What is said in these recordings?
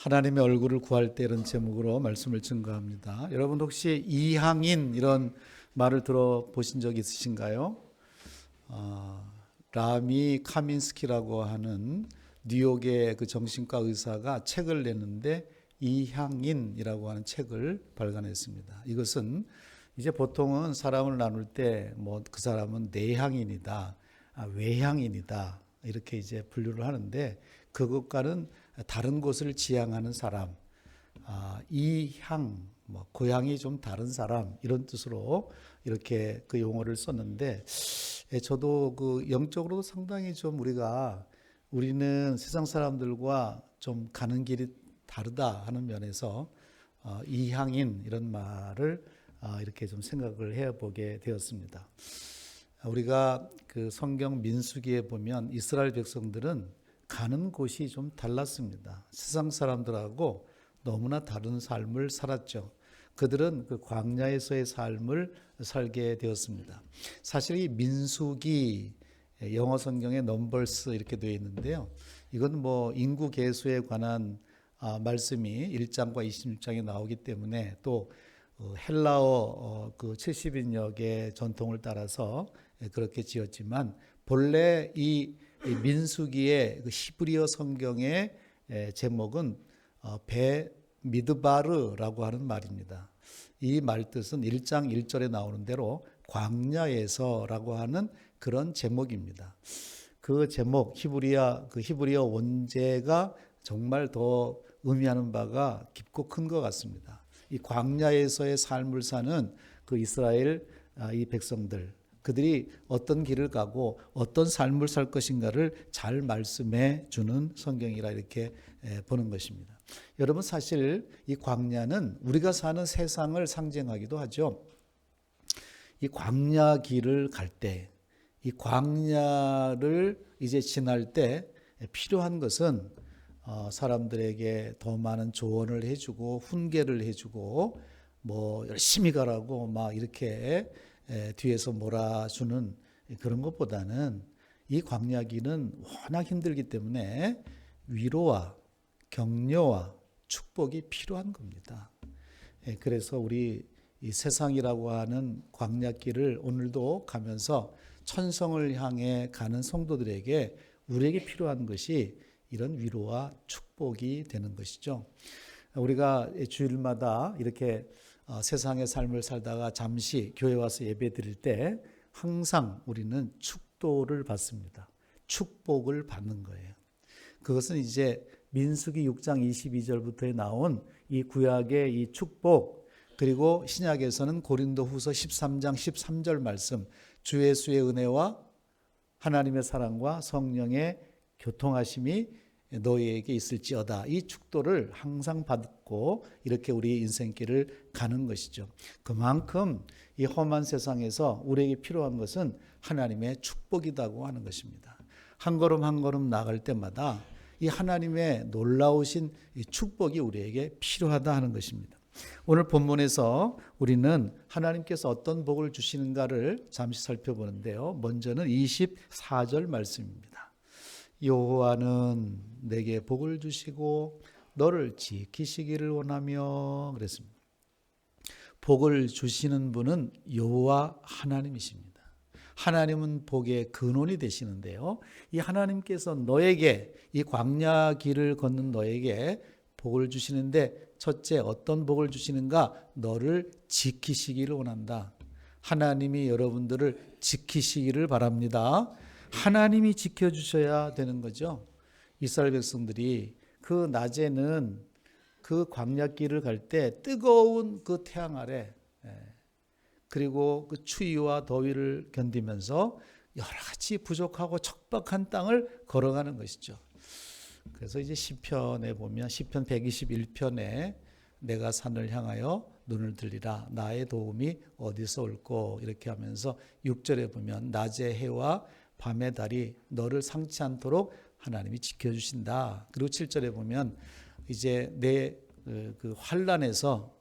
하나님의 얼굴을 구할 때 이런 제목으로 말씀을 증거합니다. 여러분 혹시 이항인 이런 말을 들어보신 적 있으신가요? 라미 카민스키라고 하는 뉴욕의 그 정신과 의사가 책을 냈는데 이항인이라고 하는 책을 발간했습니다. 이것은 이제 보통은 사람을 나눌 때 뭐 그 사람은 내향인이다, 외향인이다 이렇게 이제 분류를 하는데 그것과는 다른 곳을 지향하는 사람, 이향, 뭐 고향이 좀 다른 사람 이런 뜻으로 이렇게 그 용어를 썼는데 저도 그 영적으로도 상당히 좀 우리는 세상 사람들과 좀 가는 길이 다르다 하는 면에서 이향인 이런 말을 이렇게 좀 생각을 해보게 되었습니다. 우리가 그 성경 민수기에 보면 이스라엘 백성들은 가는 곳이 좀 달랐습니다. 세상 사람들하고 너무나 다른 삶을 살았죠. 그들은 그 광야에서의 삶을 살게 되었습니다. 사실 이 민수기 영어 성경에 넘버스 이렇게 되어 있는데요. 이건 뭐 인구 계수에 관한 말씀이 1장과 26장에 나오기 때문에 또 헬라어 그 70인역의 전통을 따라서 그렇게 지었지만 본래 이 민수기의 그 히브리어 성경의 제목은 베 미드바르라고 하는 말입니다. 이 말 뜻은 1장 1절에 나오는 대로 광야에서라고 하는 그런 제목입니다. 그 제목 히브리어 원제가 정말 더 의미하는 바가 깊고 큰 것 같습니다. 이 광야에서의 삶을 사는 그 이스라엘 이 백성들 그들이 어떤 길을 가고 어떤 삶을 살 것인가를 잘 말씀해 주는 성경이라 이렇게 보는 것입니다. 여러분 사실 이 광야는 우리가 사는 세상을 상징하기도 하죠. 이 광야 길을 갈 때, 이 광야를 이제 지날 때 필요한 것은 사람들에게 더 많은 조언을 해주고 훈계를 해주고 뭐 열심히 가라고 막 이렇게 뒤에서 몰아주는 그런 것보다는 이 광야기는 워낙 힘들기 때문에 위로와 격려와 축복이 필요한 겁니다. 그래서 우리 이 세상이라고 하는 광야길을 오늘도 가면서 천성을 향해 가는 성도들에게 우리에게 필요한 것이 이런 위로와 축복이 되는 것이죠. 우리가 주일마다 이렇게 세상의 삶을 살다가 잠시 교회 와서 예배 드릴 때 항상 우리는 축도를 받습니다. 축복을 받는 거예요. 그것은 이제 민수기 6장 22절부터에 나온 이 구약의 이 축복, 그리고 신약에서는 고린도후서 13장 13절 말씀, 주 예수의 은혜와 하나님의 사랑과 성령의 교통하심이 너희에게 있을지어다. 이 축도를 항상 받고 이렇게 우리 인생길을 가는 것이죠. 그만큼 이 험한 세상에서 우리에게 필요한 것은 하나님의 축복이라고 하는 것입니다. 한 걸음 한 걸음 나갈 때마다 이 하나님의 놀라우신 이 축복이 우리에게 필요하다 하는 것입니다. 오늘 본문에서 우리는 하나님께서 어떤 복을 주시는가를 잠시 살펴보는데요. 먼저는 24절 말씀입니다. 여호와는 내게 복을 주시고 너를 지키시기를 원하며 그랬습니다. 복을 주시는 분은 여호와 하나님이십니다. 하나님은 복의 근원이 되시는데요. 이 하나님께서 너에게 이 광야 길을 걷는 너에게 복을 주시는데 첫째 어떤 복을 주시는가? 너를 지키시기를 원한다. 하나님이 여러분들을 지키시기를 바랍니다. 하나님이 지켜주셔야 되는 거죠. 이스라엘 백성들이 그 낮에는 그 광야길을 갈 때 뜨거운 그 태양 아래 그리고 그 추위와 더위를 견디면서 여러 가지 부족하고 척박한 땅을 걸어가는 것이죠. 그래서 이제 시편에 보면 시편 121편에 내가 산을 향하여 눈을 들리라 나의 도움이 어디서 올꼬 이렇게 하면서 6절에 보면 낮의 해와 밤의 달이 너를 상치 않도록 하나님이 지켜주신다. 그리고 7절에 보면 이제 내 그 환난에서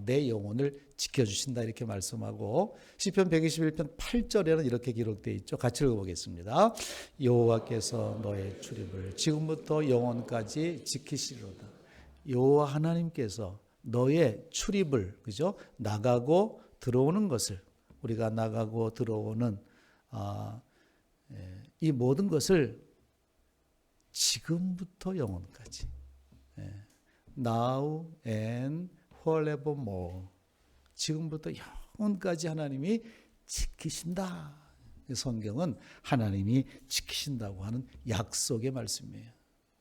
내 영혼을 지켜주신다 이렇게 말씀하고 시편 121편 8절에는 이렇게 기록되어 있죠. 같이 읽어보겠습니다. 여호와께서 너의 출입을 지금부터 영원까지 지키시리로다. 여호와 하나님께서 너의 출입을, 그죠? 나가고 들어오는 것을, 우리가 나가고 들어오는 이 모든 것을 지금부터 영원까지, now and forevermore, 지금부터 영원까지 하나님이 지키신다. 성경은 하나님이 지키신다고 하는 약속의 말씀이에요.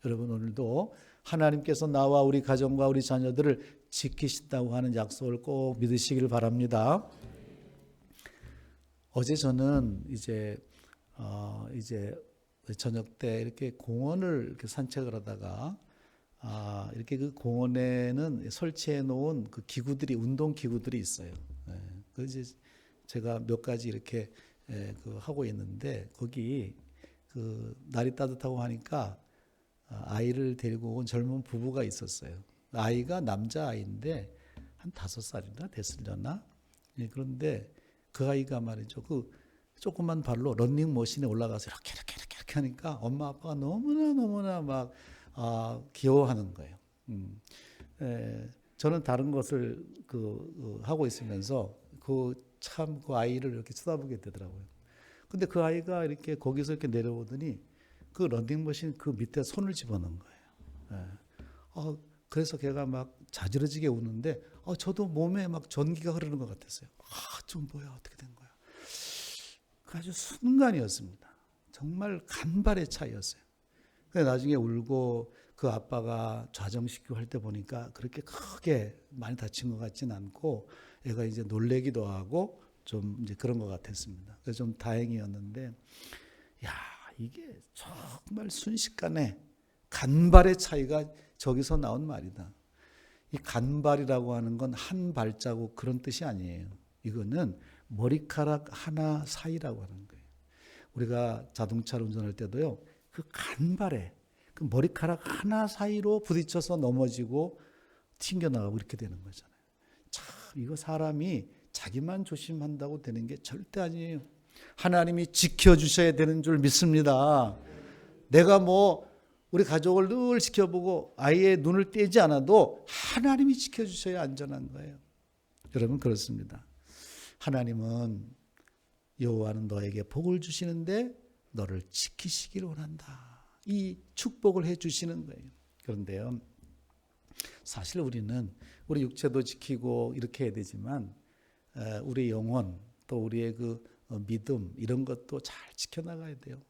여러분, 오늘도 하나님께서 나와 우리 가정과 우리 자녀들을 지키신다고 하는 약속을 꼭 믿으시길 바랍니다. 어제 저는 이제 저녁 때 이렇게 공원을 이렇게 산책을 하다가 이렇게 그 공원에는 설치해 놓은 그 기구들이, 운동 기구들이 있어요. 그래서 제가 몇 가지 이렇게 하고 있는데, 거기 그 날이 따뜻하고 하니까 아이를 데리고 온 젊은 부부가 있었어요. 아이가 남자아이인데 한 5살이나 됐으려나? 그런데 그 아이가 말이죠, 그 조그만 발로 런닝머신에 올라가서 이렇게 하니까 엄마 아빠가 너무나 막 귀여워하는 거예요. 저는 다른 것을 하고 있으면서 참 그 아이를 이렇게 쳐다보게 되더라고요. 근데 그 아이가 이렇게 거기서 이렇게 내려오더니 그 런닝머신 그 밑에 손을 집어넣은 거예요. 그래서 걔가 막 자지러지게 우는데 저도 몸에 막 전기가 흐르는 것 같았어요. 좀 뭐야, 어떻게 된 거야. 아주 순간이었습니다. 정말 간발의 차이였어요. 근데 나중에 울고 그 아빠가 좌정시키고 할 때 보니까 그렇게 크게 많이 다친 것 같진 않고 애가 이제 놀래기도 하고 좀 이제 그런 것 같았습니다. 그래서 좀 다행이었는데, 이게 정말 순식간에 간발의 차이가 저기서 나온 말이다. 이 간발이라고 하는 건 한 발자국 그런 뜻이 아니에요. 이거는 머리카락 하나 사이라고 하는 거예요. 우리가 자동차를 운전할 때도요, 그 간발에 그 머리카락 하나 사이로 부딪혀서 넘어지고 튕겨나가고 이렇게 되는 거잖아요. 참, 이거 사람이 자기만 조심한다고 되는 게 절대 아니에요. 하나님이 지켜주셔야 되는 줄 믿습니다. 내가 우리 가족을 늘 지켜보고 아이의 눈을 떼지 않아도 하나님이 지켜주셔야 안전한 거예요. 여러분, 그렇습니다. 하나님은 여호와는 너에게 복을 주시는데 너를 지키시길 원한다. 이 축복을 해 주시는 거예요. 그런데요, 사실 우리는 우리 육체도 지키고 이렇게 해야 되지만 우리 영혼, 또 우리의 그 믿음, 이런 것도 잘 지켜나가야 돼요.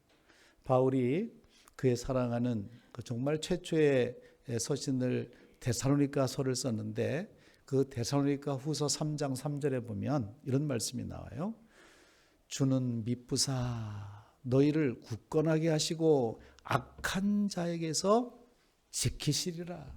바울이 그의 사랑하는 정말 최초의 서신을 데살로니가서를 썼는데, 그 데살로니가 후서 3장 3절에 보면 이런 말씀이 나와요. 주는 미쁘사 너희를 굳건하게 하시고 악한 자에게서 지키시리라.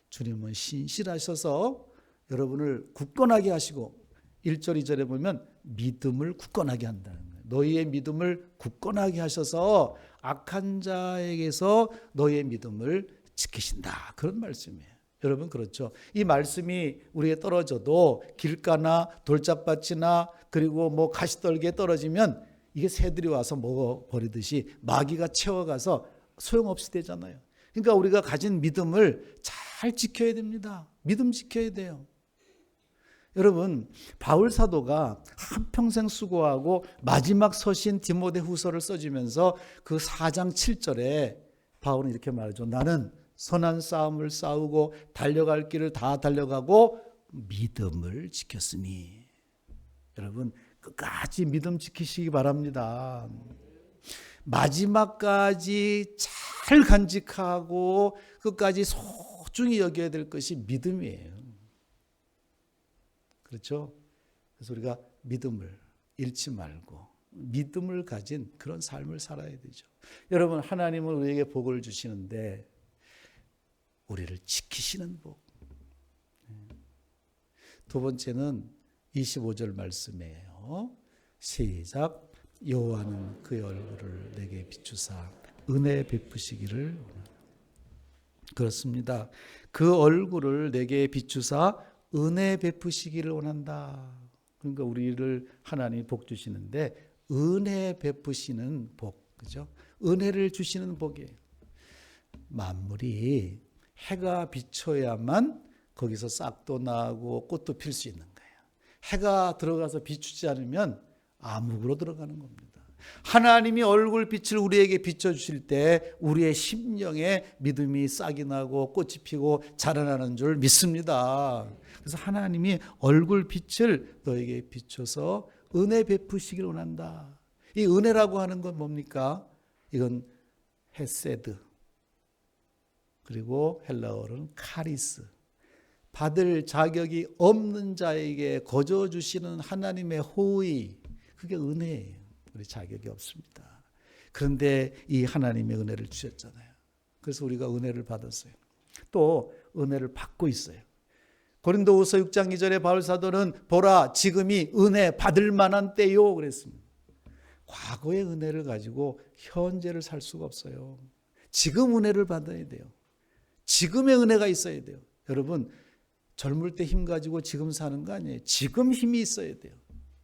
주님은 신실하셔서 여러분을 굳건하게 하시고, 1절 2절에 보면 믿음을 굳건하게 한다는 거예요. 너희의 믿음을 굳건하게 하셔서 악한 자에게서 너희의 믿음을 지키신다. 그런 말씀이에요. 여러분, 그렇죠. 이 말씀이 우리에 떨어져도 길가나 돌짝밭이나 그리고 가시떨기에 떨어지면 이게 새들이 와서 먹어버리듯이 마귀가 채워가서 소용없이 되잖아요. 그러니까 우리가 가진 믿음을 잘 지켜야 됩니다. 믿음 지켜야 돼요. 여러분, 바울 사도가 한평생 수고하고 마지막 서신 디모데후서를 써주면서 그 4장 7절에 바울은 이렇게 말하죠. 나는 선한 싸움을 싸우고 달려갈 길을 다 달려가고 믿음을 지켰으니. 여러분, 끝까지 믿음 지키시기 바랍니다. 마지막까지 잘 간직하고 끝까지 소중히 여겨야 될 것이 믿음이에요. 그렇죠? 그래서 우리가 믿음을 잃지 말고 믿음을 가진 그런 삶을 살아야 되죠. 여러분, 하나님은 우리에게 복을 주시는데 우리를 지키시는 복. 두 번째는 25절 말씀이에요. 시작. 여호와는 그의 얼굴을 내게 비추사 은혜 베푸시기를 원한다. 그렇습니다. 그 얼굴을 내게 비추사 은혜 베푸시기를 원한다. 그러니까 우리를 하나님이 복 주시는데 은혜 베푸시는 복, 그죠? 은혜를 주시는 복이에요. 만물이 해가 비춰야만 거기서 싹도 나고 꽃도 필 수 있는 거예요. 해가 들어가서 비추지 않으면 암흑으로 들어가는 겁니다. 하나님이 얼굴 빛을 우리에게 비춰주실 때 우리의 심령에 믿음이 싹이 나고 꽃이 피고 자라나는 줄 믿습니다. 그래서 하나님이 얼굴 빛을 너에게 비춰서 은혜 베푸시길 원한다. 이 은혜라고 하는 건 뭡니까? 이건 헤세드, 그리고 헬라어로는 카리스. 받을 자격이 없는 자에게 거저 주시는 하나님의 호의, 그게 은혜예요. 우리 자격이 없습니다. 그런데 이 하나님의 은혜를 주셨잖아요. 그래서 우리가 은혜를 받았어요. 또 은혜를 받고 있어요. 고린도후서 6장 2절에 바울 사도는 보라 지금이 은혜 받을 만한 때요 그랬습니다. 과거의 은혜를 가지고 현재를 살 수가 없어요. 지금 은혜를 받아야 돼요. 지금의 은혜가 있어야 돼요. 여러분 젊을 때 힘 가지고 지금 사는 거 아니에요. 지금 힘이 있어야 돼요.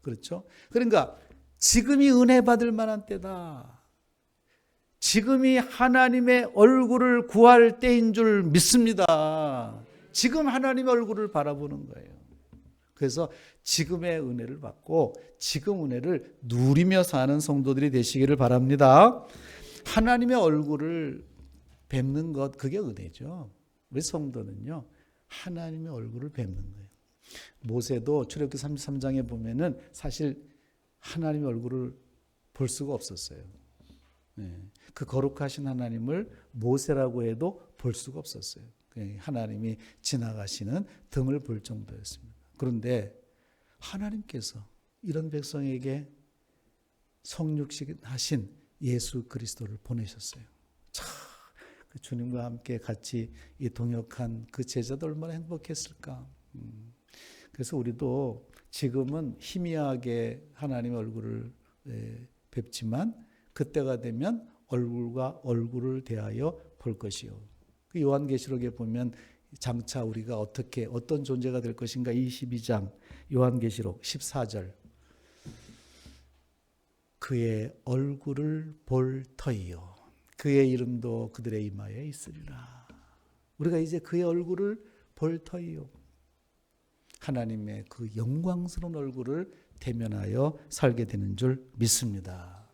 그렇죠? 그러니까 지금이 은혜 받을 만한 때다. 지금이 하나님의 얼굴을 구할 때인 줄 믿습니다. 지금 하나님의 얼굴을 바라보는 거예요. 그래서 지금의 은혜를 받고 지금 은혜를 누리며 사는 성도들이 되시기를 바랍니다. 하나님의 얼굴을 뵙는 것, 그게 은혜죠. 우리 성도는요, 하나님의 얼굴을 뵙는 거예요. 모세도 출애굽기 33장에 보면은 사실 하나님의 얼굴을 볼 수가 없었어요. 그 거룩하신 하나님을 모세라고 해도 볼 수가 없었어요. 하나님이 지나가시는 등을 볼 정도였습니다. 그런데 하나님께서 이런 백성에게 성육신하신 예수 그리스도를 보내셨어요. 참, 그 주님과 함께 같이 이 동역한 그 제자도 얼마나 행복했을까. 그래서 우리도 지금은 희미하게 하나님의 얼굴을 뵙지만 그때가 되면 얼굴과 얼굴을 대하여 볼 것이요. 그 요한계시록에 보면 장차 우리가 어떤 존재가 될 것인가 22장 요한계시록 14절 그의 얼굴을 볼 터이요 그의 이름도 그들의 이마에 있으리라. 우리가 이제 그의 얼굴을 볼 터이요. 하나님의 그 영광스러운 얼굴을 대면하여 살게 되는 줄 믿습니다.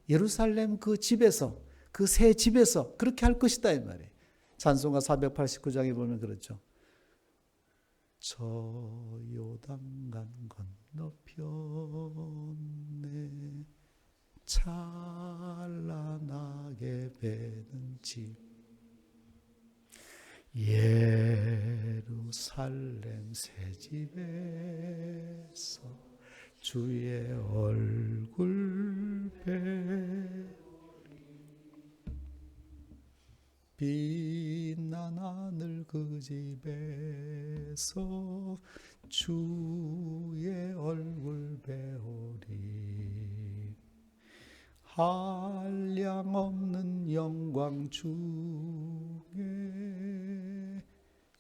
예루살렘 그 집에서, 그 새 집에서 그렇게 할 것이다 이 말이에요. 찬송가 489장에 보면 그렇죠. 저 요단강 건너편에 찬란하게 배는 집 예루살렘 새 집에서 주의 얼굴 빛난 하늘 그 집에서 주의 얼굴 배우리 한량 없는 영광 중에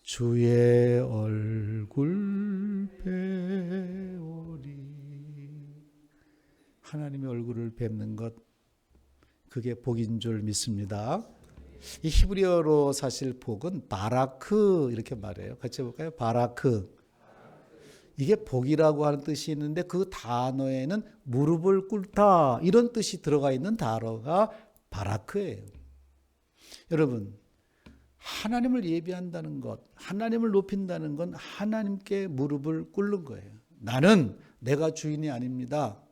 주의 얼굴 배우리. 하나님의 얼굴을 뵙는 것, 그게 복인 줄 믿습니다. 이 히브리어로 사실 복은 바라크 이렇게 말해요. 같이 해볼까요? 바라크. 이게 복이라고 하는 뜻이 있는데 그 단어에는 무릎을 꿇다 이런 뜻이 들어가 있는 단어가 바라크예요. 여러분, 하나님을 예배한다는 것, 하나님을 높인다는 건 하나님께 무릎을 꿇는 거예요. 나는 내가 주인이 아닙니다.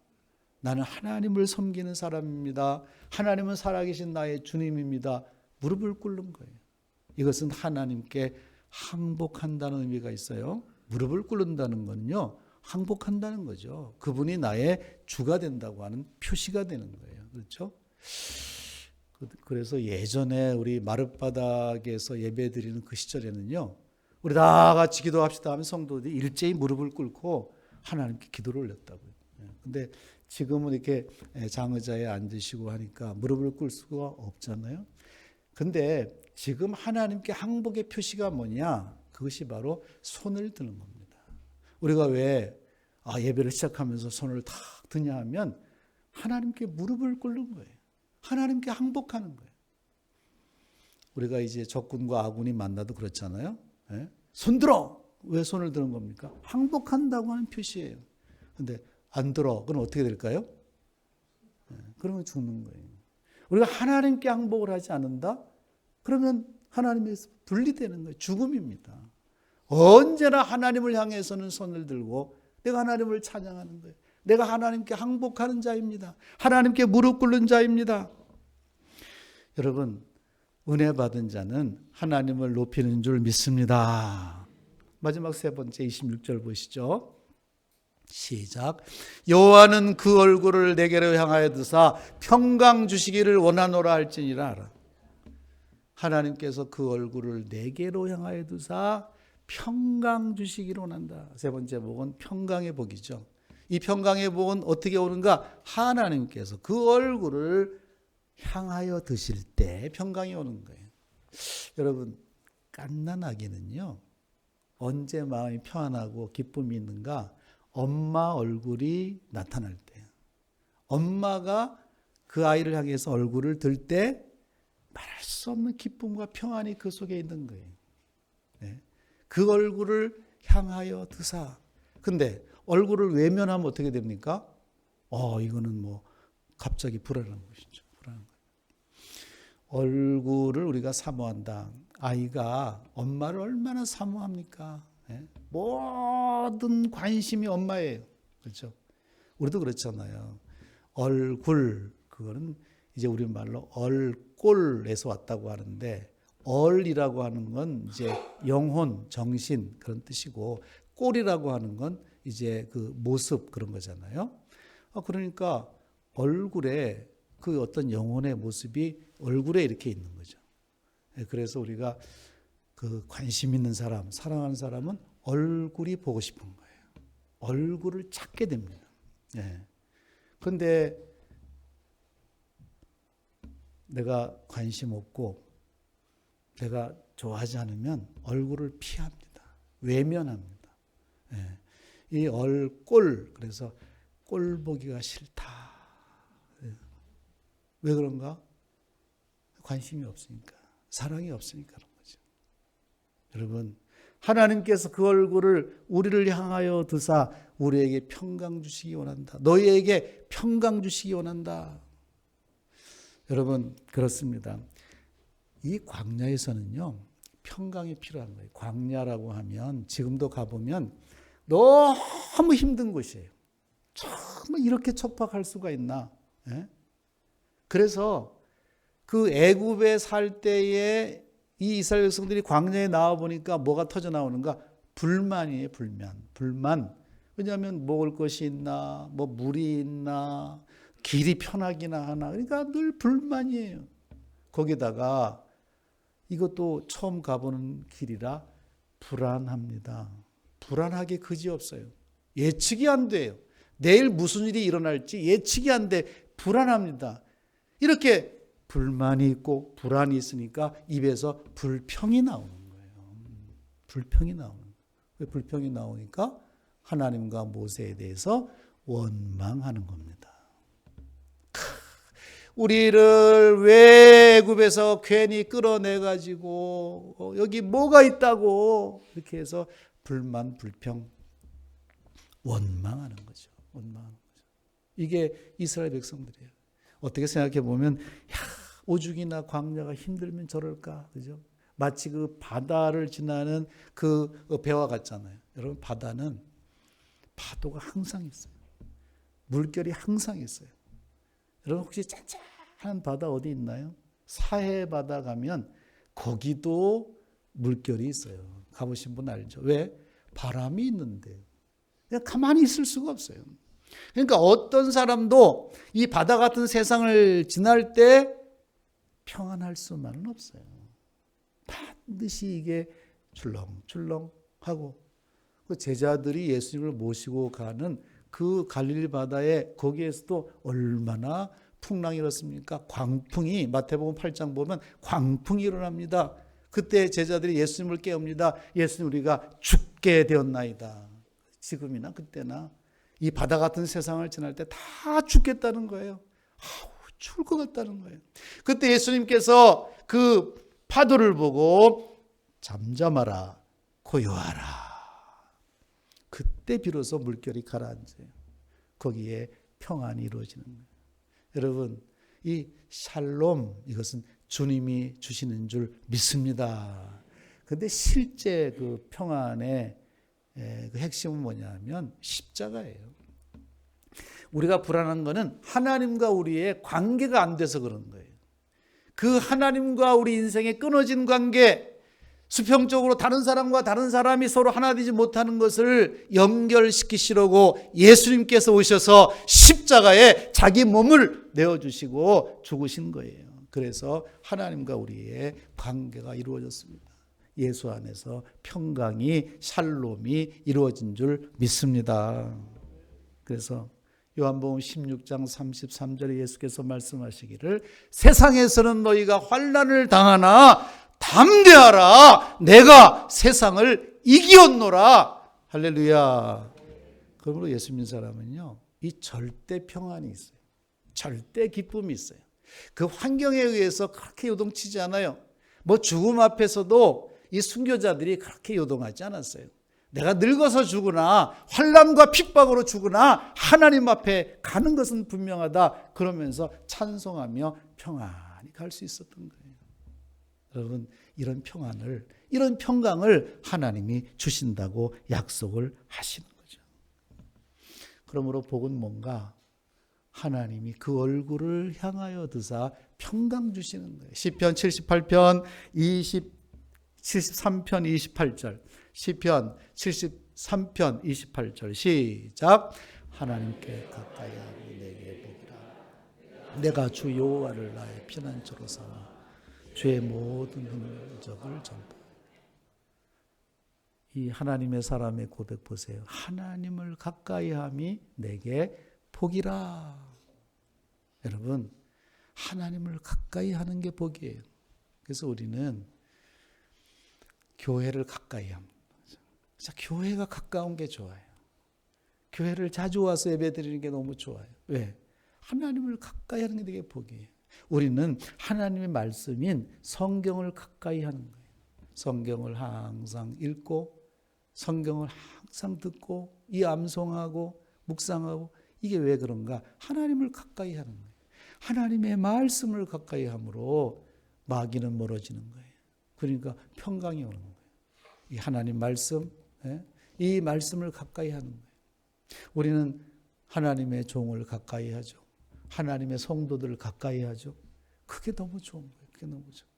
나는 하나님을 섬기는 사람입니다. 하나님은 살아계신 나의 주님입니다. 무릎을 꿇는 거예요. 이것은 하나님께 항복한다는 의미가 있어요. 무릎을 꿇는다는 건요, 항복한다는 거죠. 그분이 나의 주가 된다고 하는 표시가 되는 거예요. 그렇죠? 그래서 예전에 우리 마룻바닥에서 예배 드리는 그 시절에는요, 우리 다 같이 기도합시다 하면 성도들이 일제히 무릎을 꿇고 하나님께 기도를 올렸다고요. 근데 지금은 이렇게 장의자에 앉으시고 하니까 무릎을 꿇을 수가 없잖아요. 근데 지금 하나님께 항복의 표시가 뭐냐? 그것이 바로 손을 드는 겁니다. 우리가 왜 예배를 시작하면서 손을 탁 드냐 하면 하나님께 무릎을 꿇는 거예요. 하나님께 항복하는 거예요. 우리가 이제 적군과 아군이 만나도 그렇잖아요. 예? 손 들어! 왜 손을 드는 겁니까? 항복한다고 하는 표시예요. 근데 안 들어. 그럼 어떻게 될까요? 예, 그러면 죽는 거예요. 우리가 하나님께 항복을 하지 않는다? 그러면 하나님에서 분리되는 거예요. 죽음입니다. 언제나 하나님을 향해서는 손을 들고 내가 하나님을 찬양하는 거예요. 내가 하나님께 항복하는 자입니다. 하나님께 무릎 꿇는 자입니다. 여러분, 은혜 받은 자는 하나님을 높이는 줄 믿습니다. 마지막 세 번째 26절 보시죠. 시작. 여호와는 그 얼굴을 내게로 향하여 드사 평강 주시기를 원하노라 할지니라. 하나님께서 그 얼굴을 내게로 향하여 두사 평강 주시기를 원한다. 세 번째 복은 평강의 복이죠. 이 평강의 복은 어떻게 오는가? 하나님께서 그 얼굴을 향하여 드실 때 평강이 오는 거예요. 여러분, 갓난아기는요, 언제 마음이 평안하고 기쁨이 있는가? 엄마 얼굴이 나타날 때, 엄마가 그 아이를 향해서 얼굴을 들 때 말할 수 없는 기쁨과 평안이 그 속에 있는 거예요. 네. 그 얼굴을 향하여 드사. 근데 얼굴을 외면하면 어떻게 됩니까? 이거는 뭐 갑자기 불안한 것이죠. 불안한 거예요. 얼굴을 우리가 사모한다. 아이가 엄마를 얼마나 사모합니까? 네? 모든 관심이 엄마예요. 그렇죠? 우리도 그렇잖아요. 얼굴, 그거는 이제 우리말로 얼꼴에서 왔다고 하는데, 얼이라고 하는 건 이제 영혼, 정신 그런 뜻이고, 꼴이라고 하는 건 이제 그 모습 그런 거잖아요. 그러니까 얼굴에 그 어떤 영혼의 모습이 얼굴에 이렇게 있는 거죠. 그래서 우리가 그 관심 있는 사람, 사랑하는 사람은 얼굴이 보고 싶은 거예요. 얼굴을 찾게 됩니다. 그런데 내가 관심 없고 내가 좋아하지 않으면 얼굴을 피합니다. 외면합니다. 이 얼꼴, 그래서 꼴 보기가 싫다. 왜 그런가? 관심이 없으니까, 사랑이 없으니까 그런 거죠. 여러분, 하나님께서 그 얼굴을 우리를 향하여 드사 우리에게 평강 주시기 원한다. 너희에게 평강 주시기 원한다. 여러분, 그렇습니다. 이 광야에서는요, 평강이 필요한 거예요. 광야라고 하면 지금도 가보면 너무 힘든 곳이에요. 정말 이렇게 척박할 수가 있나? 그래서 그 애굽에 살 때에 이 이스라엘 백성들이 광야에 나와 보니까 뭐가 터져 나오는가? 불만이에요, 불만. 왜냐하면 먹을 것이 있나, 뭐 물이 있나, 길이 편하기나 하나. 그러니까 늘 불만이에요. 거기다가 이것도 처음 가보는 길이라 불안합니다. 불안하게 그지없어요. 예측이 안 돼요. 내일 무슨 일이 일어날지 예측이 안 돼. 불안합니다. 이렇게 불만이 있고 불안이 있으니까 입에서 불평이 나오는 거예요. 불평이 나오는 거예요. 왜 불평이 나오니까? 하나님과 모세에 대해서 원망하는 겁니다. 우리를 왜 애굽에서 괜히 끌어내가지고 여기 뭐가 있다고 이렇게 해서 불만, 불평, 원망하는 거죠. 원망하는 거죠. 이게 이스라엘 백성들이에요. 어떻게 생각해 보면, 오죽이나 광야가 힘들면 저럴까, 그죠? 마치 그 바다를 지나는 그 배와 같잖아요. 여러분, 바다는 파도가 항상 있어요. 물결이 항상 있어요. 여러분, 혹시 짠짠한 바다 어디 있나요? 사해 바다 가면 거기도 물결이 있어요. 가보신 분 알죠? 왜? 바람이 있는데 그냥 가만히 있을 수가 없어요. 그러니까 어떤 사람도 이 바다 같은 세상을 지날 때 평안할 수만은 없어요. 반드시 이게 출렁출렁하고, 그 제자들이 예수님을 모시고 가는 그 갈릴리 바다에 거기에서도 얼마나 풍랑이 일었습니까? 광풍이, 마태복음 8장 보면 광풍이 일어납니다. 그때 제자들이 예수님을 깨웁니다. 예수님, 우리가 죽게 되었나이다. 지금이나 그때나 이 바다 같은 세상을 지날 때 다 죽겠다는 거예요. 죽을 것 같다는 거예요. 그때 예수님께서 그 파도를 보고 잠잠하라, 고요하라. 그때 비로소 물결이 가라앉아요. 거기에 평안이 이루어지는 거예요. 여러분, 이 샬롬, 이것은 주님이 주시는 줄 믿습니다. 그런데 실제 그 평안의 그 핵심은 뭐냐면 십자가예요. 우리가 불안한 것은 하나님과 우리의 관계가 안 돼서 그런 거예요. 그 하나님과 우리 인생의 끊어진 관계, 수평적으로 다른 사람과 다른 사람이 서로 하나 되지 못하는 것을 연결시키시려고 예수님께서 오셔서 십자가에 자기 몸을 내어주시고 죽으신 거예요. 그래서 하나님과 우리의 관계가 이루어졌습니다. 예수 안에서 평강이, 샬롬이 이루어진 줄 믿습니다. 그래서 요한복음 16장 33절에 예수께서 말씀하시기를 세상에서는 너희가 환난을 당하나 담대하라, 내가 세상을 이기었노라. 할렐루야. 그러므로 예수 믿는 사람은요, 이 절대 평안이 있어요. 절대 기쁨이 있어요. 그 환경에 의해서 그렇게 요동치지 않아요. 뭐 죽음 앞에서도 이 순교자들이 그렇게 요동하지 않았어요. 내가 늙어서 죽으나 환난과 핍박으로 죽으나 하나님 앞에 가는 것은 분명하다. 그러면서 찬송하며 평안히 갈 수 있었던 거예요. 여러분, 이런 평안을, 이런 평강을 하나님이 주신다고 약속을 하시는 거죠. 그러므로 복은 뭔가? 하나님이 그 얼굴을 향하여 드사 평강 주시는 거예요. 시편 78편 73편 28절, 시편 73편 28절 시작. 하나님께 가까이 하니 내게 복이라. 내가 주 여호와를 나의 피난처로 삼아 죄의 모든 흔적을 전파. 이 하나님의 사람의 고백 보세요. 하나님을 가까이 함이 내게 복이라. 여러분, 하나님을 가까이 하는 게 복이에요. 그래서 우리는 교회를 가까이 합니다. 진짜 교회가 가까운 게 좋아요. 교회를 자주 와서 예배 드리는 게 너무 좋아요. 왜? 하나님을 가까이 하는 게 되게 복이에요. 우리는 하나님의 말씀인 성경을 가까이 하는 거예요. 성경을 항상 읽고 성경을 항상 듣고 이 암송하고 묵상하고, 이게 왜 그런가? 하나님을 가까이 하는 거예요. 하나님의 말씀을 가까이 함으로 마귀는 멀어지는 거예요. 그러니까 평강이 오는 거예요. 이 하나님 말씀, 이 말씀을 가까이 하는 거예요. 우리는 하나님의 종을 가까이 하죠. 하나님의 성도들을 가까이 하죠. 그게 너무 좋은 거예요. 그게 너무 좋아요.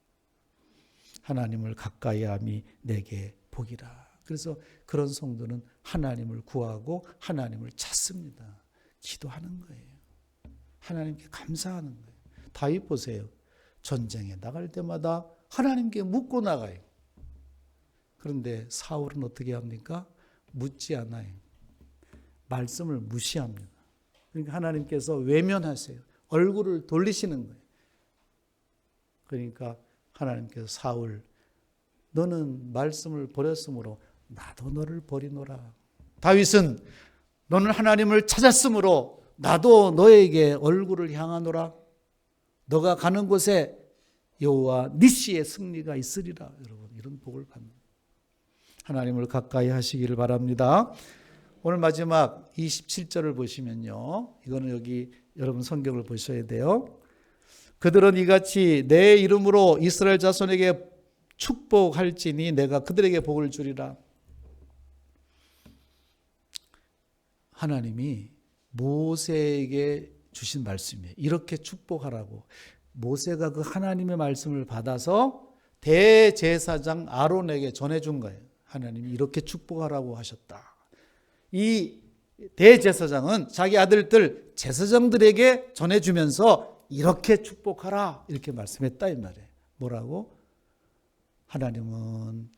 하나님을 가까이 함이 내게 복이라. 그래서 그런 성도는 하나님을 구하고 하나님을 찾습니다. 기도하는 거예요. 하나님께 감사하는 거예요. 다윗 보세요. 전쟁에 나갈 때마다 하나님께 묻고 나가요. 그런데 사울은 어떻게 합니까? 묻지 않아요. 말씀을 무시합니다. 그러니까 하나님께서 외면하세요. 얼굴을 돌리시는 거예요. 그러니까 하나님께서 사울, 너는 말씀을 버렸으므로 나도 너를 버리노라. 다윗은 너는 하나님을 찾았으므로 나도 너에게 얼굴을 향하노라. 너가 가는 곳에 여호와 니시의 승리가 있으리라. 여러분, 이런 복을 받는, 하나님을 가까이 하시기를 바랍니다. 오늘 마지막 27절을 보시면요, 이거는 여기 여러분 성경을 보셔야 돼요. 그들은 이같이 내 이름으로 이스라엘 자손에게 축복할지니 내가 그들에게 복을 주리라. 하나님이 모세에게 주신 말씀이에요. 이렇게 축복하라고. 모세가 그 하나님의 말씀을 받아서 대제사장 아론에게 전해준 거예요. 하나님이 이렇게 축복하라고 하셨다. 이 대제사장은 자기 아들들 제사장들에게 전해주면서 이렇게 축복하라, 이렇게 말씀했다 이 말이에요. 뭐라고? 하나님은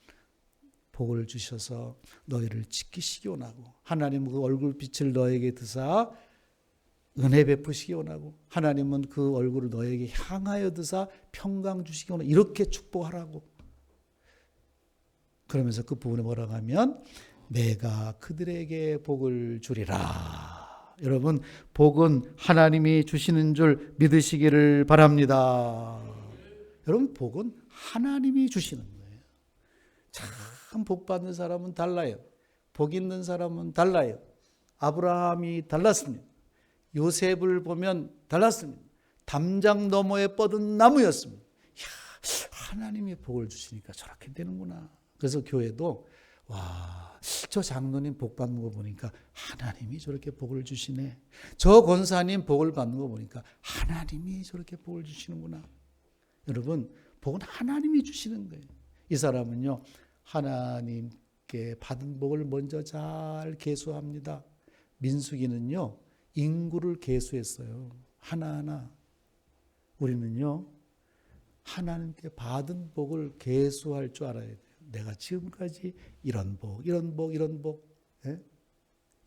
복을 주셔서 너희를 지키시기 원하고, 하나님은 그 얼굴빛을 너에게 드사 은혜 베푸시기 원하고, 하나님은 그 얼굴을 너에게 향하여 드사 평강 주시기 원하고, 이렇게 축복하라고. 그러면서 그 부분에 뭐라고 하면 내가 그들에게 복을 주리라. 여러분, 복은 하나님이 주시는 줄 믿으시기를 바랍니다. 여러분, 복은 하나님이 주시는 거예요. 참 복 받는 사람은 달라요. 복 있는 사람은 달라요. 아브라함이 달랐습니다. 요셉을 보면 달랐습니다. 담장 너머에 뻗은 나무였습니다. 하나님이 복을 주시니까 저렇게 되는구나. 그래서 교회도 와, 저 장로님 복 받는 거 보니까 하나님이 저렇게 복을 주시네. 저 권사님 복을 받는 거 보니까 하나님이 저렇게 복을 주시는구나. 여러분, 복은 하나님이 주시는 거예요. 이 사람은요, 하나님께 받은 복을 먼저 잘 계수합니다. 민수기는요, 인구를 계수했어요. 하나하나. 우리는요, 하나님께 받은 복을 계수할 줄 알아야 돼요. 내가 지금까지 이런 복, 이런 복, 이런 복, 예?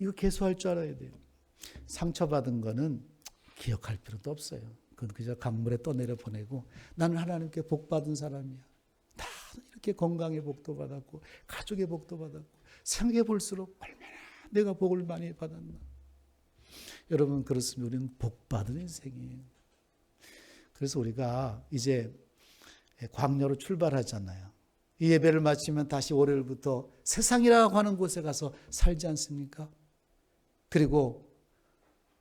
이거 계수할 줄 알아야 돼요. 상처받은 거는 기억할 필요도 없어요. 그건 그저 강물에 떠내려 보내고, 나는 하나님께 복 받은 사람이야. 다 이렇게 건강의 복도 받았고, 가족의 복도 받았고, 생각해 볼수록 얼마나 내가 복을 많이 받았나. 여러분, 그렇습니다. 우리는 복 받은 인생이에요. 그래서 우리가 이제 광야로 출발하잖아요. 이 예배를 마치면 다시 월요일부터 세상이라고 하는 곳에 가서 살지 않습니까? 그리고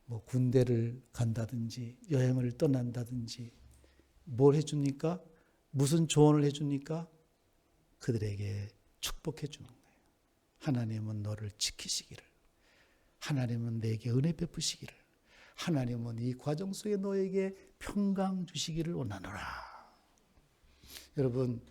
뭐 군대를 간다든지 여행을 떠난다든지 뭘 해줍니까? 무슨 조언을 해줍니까? 그들에게 축복해 주는 거예요. 하나님은 너를 지키시기를, 하나님은 내게 은혜 베푸시기를, 하나님은 이 과정 속에 너에게 평강 주시기를 원하노라. 여러분,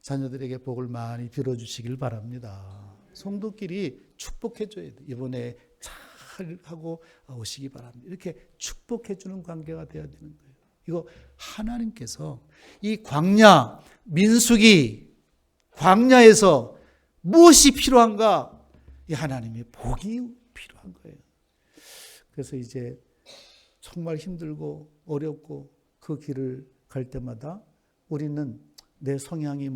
자녀들에게 복을 많이 빌어주시길 바랍니다. 성도끼리 축복해줘야 돼요. 이번에 잘 하고 오시기 바랍니다. 이렇게 축복해주는 관계가 되어야 되는 거예요. 이거 하나님께서 이 광야, 민수기, 광야에서 무엇이 필요한가? 이 하나님의 복이 필요한 거예요. 그래서 이제 정말 힘들고 어렵고 그 길을 갈 때마다 우리는 내 성향이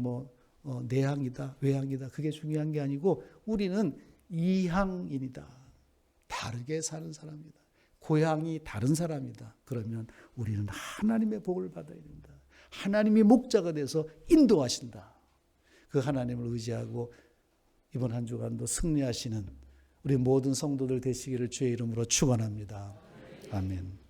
내향이다, 외향이다, 그게 중요한 게 아니고 우리는 이향인이다. 다르게 사는 사람이다. 고향이 다른 사람이다. 그러면 우리는 하나님의 복을 받아야 된다. 하나님이 목자가 돼서 인도하신다. 그 하나님을 의지하고 이번 한 주간도 승리하시는 우리 모든 성도들 되시기를 주의 이름으로 축원합니다. 아멘.